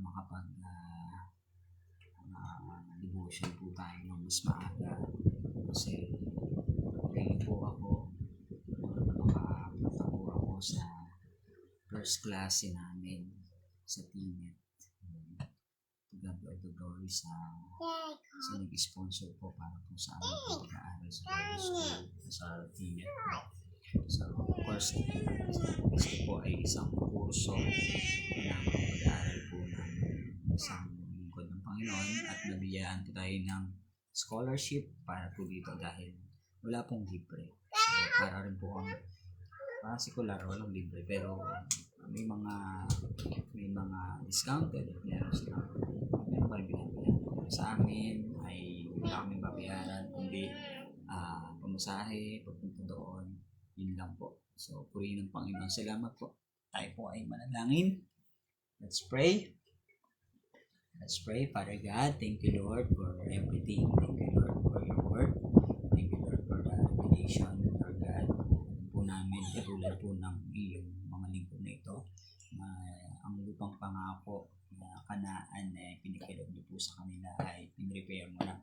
makapag devotion po tayo ng mas maaga. Kasi, pwede po ako makapunta po ako sa first class namin sa Tinet. God of the glory sa nag-sponsor po para po sa aming pag-aaral sa Bible School sa Tinet. So, of course, ito po ay isang kurso na pag-aaral po ng isang lingkod ng Panginoon at nabiyaan po tayo ng scholarship para po dito dahil wala pong libre. So, para rin po kami sikular, walang libre pero may mga discounted at meron pa rin binabayaran. Sa amin ay wala kami babayaran kundi pamasahe, pagpunta doon, yun lang po. So, purihin ng Panginoon. Salamat po. Tayo po ay manalangin. Let's pray. Let's pray. Father God, thank you Lord for everything. Thank you Lord for your word. Thank you Lord for the revelation. Lord God, po namin katulad po ng iyong mga lingkod na ito. Ang lupang pangako na Kanaan pinikilag niyo po sa kanila ay pinrepare mo na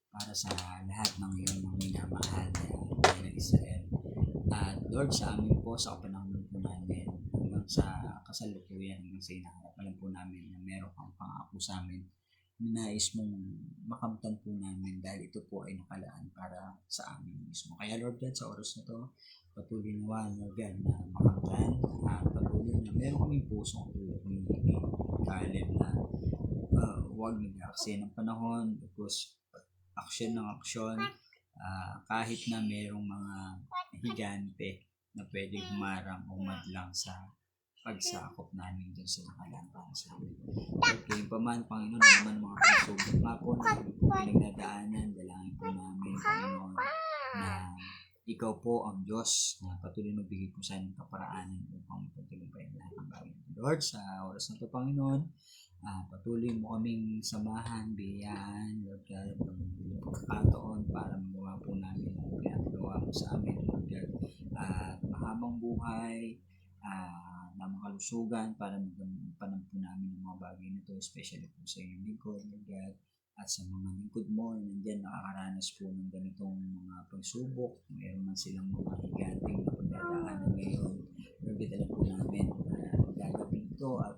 para sa lahat ng iyong mga minamahal na Israel. At Lord, sa amin po, sa kapanahon po namin, hanggang sa kasalukuyan, hanggang sa inaharap, alam po namin na meron kang pangako sa amin na nais mong makamtan po namin dahil ito po ay nakalaan para sa amin mismo. Kaya Lord God, sa oras na to, patuloy nawa, Lord God, na makamtan at patuloy na meron kaming pusong tulad ni Caleb na huwag nag-aksaya ng panahon, because aksyon ng aksyon, kahit na merong mga higante na pwede humarang o madlang sa pagsakop namin dun sa nakalangan sa amin. Okay, paman, Panginoon, naman mga pagsubok nga po na pinagdadaanan, dalangin po namin, Panginoon, na ikaw po ang Diyos na patuloy magbigay po sa amin kaparaanan upang mapagtagumpay ang lahat ng bagay. Lord, sa oras na ito, Panginoon, patuloy mo kaming samahan, biyayaan, Lord God, ng pagkakataon para magawa po namin ang pinagawa mo sa amin, Lord God, at mahabang buhay, na makalusugan para magampanan po namin ang mga bagay na ito, especially po sa iyong lingkod, Lord God, at sa mga lingkod mo na nandiyan nakakaranas po ng ganitong mga pagsubok, mayroon man silang mga higanting na pagdadaanan ngayon, Lord God, alam po namin gagawin ito at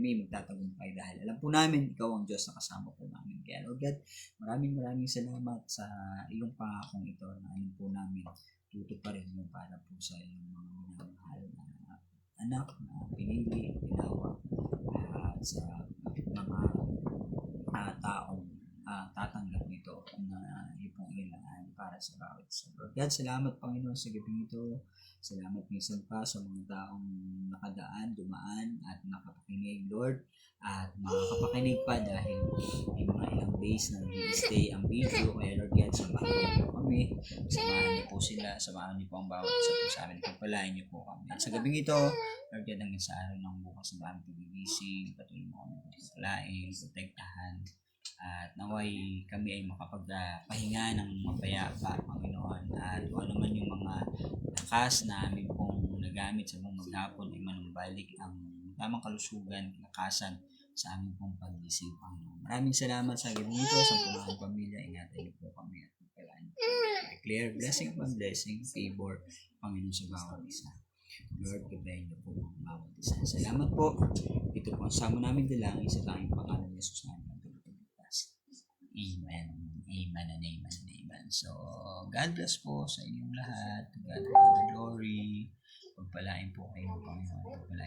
may magtatagumpay dahil alam po namin ikaw ang Diyos na kasama po namin. Kaya Lord God, maraming salamat sa iyong pangakong ito na alam po namin tutuparin mo para po sa iyong mga minamahal na anak na pinili, tinawag at sa mga taong tatanggap nito na ipong ilangan para sa bawat isa. Lord God, salamat Panginoon sa gabing ito. Salamat minsan pa sa mga taong nakadaan, dumaan at nakapakinig, Lord. At makakapakinig pa dahil may mga ilang days na nag-stay ang video. Kaya Lord God, samahan niyo po kami. Samahan niyo po sila. Samahan niyo po ang bawat isa po sa amin. Pagpalain niyo po kami. At sa gabing ito, Lord God, hanggang sa araw ng bukas na aming pagigising, patuloy mo kami pagpalain, protektahan, At naway kami ay makapagpahinga ng mapayapa, Panginoon. At kung ano man yung mga lakas na amin pong nagamit sa buong maghapon ay manumbalik ang tamang kalusugan, lakasan sa aming pong pag-isip, Panginoon. Maraming salamat sa gabi nito sa punong pamilya. Ingatan niyo po kami at pagpalaan niyo po. Declare blessing upon blessing, favor, Panginoon sa bawat isa. Lord, gabayan niyo po ang bawat isa. Salamat po. Ito po ang samo namin dalangin sa tanging pangalan ni Jesus namin. Amen. Amen and amen and amen. So, God bless po sa inyong lahat. God be the glory. Pagpalain po kayo ng Panginoon. Pagpalain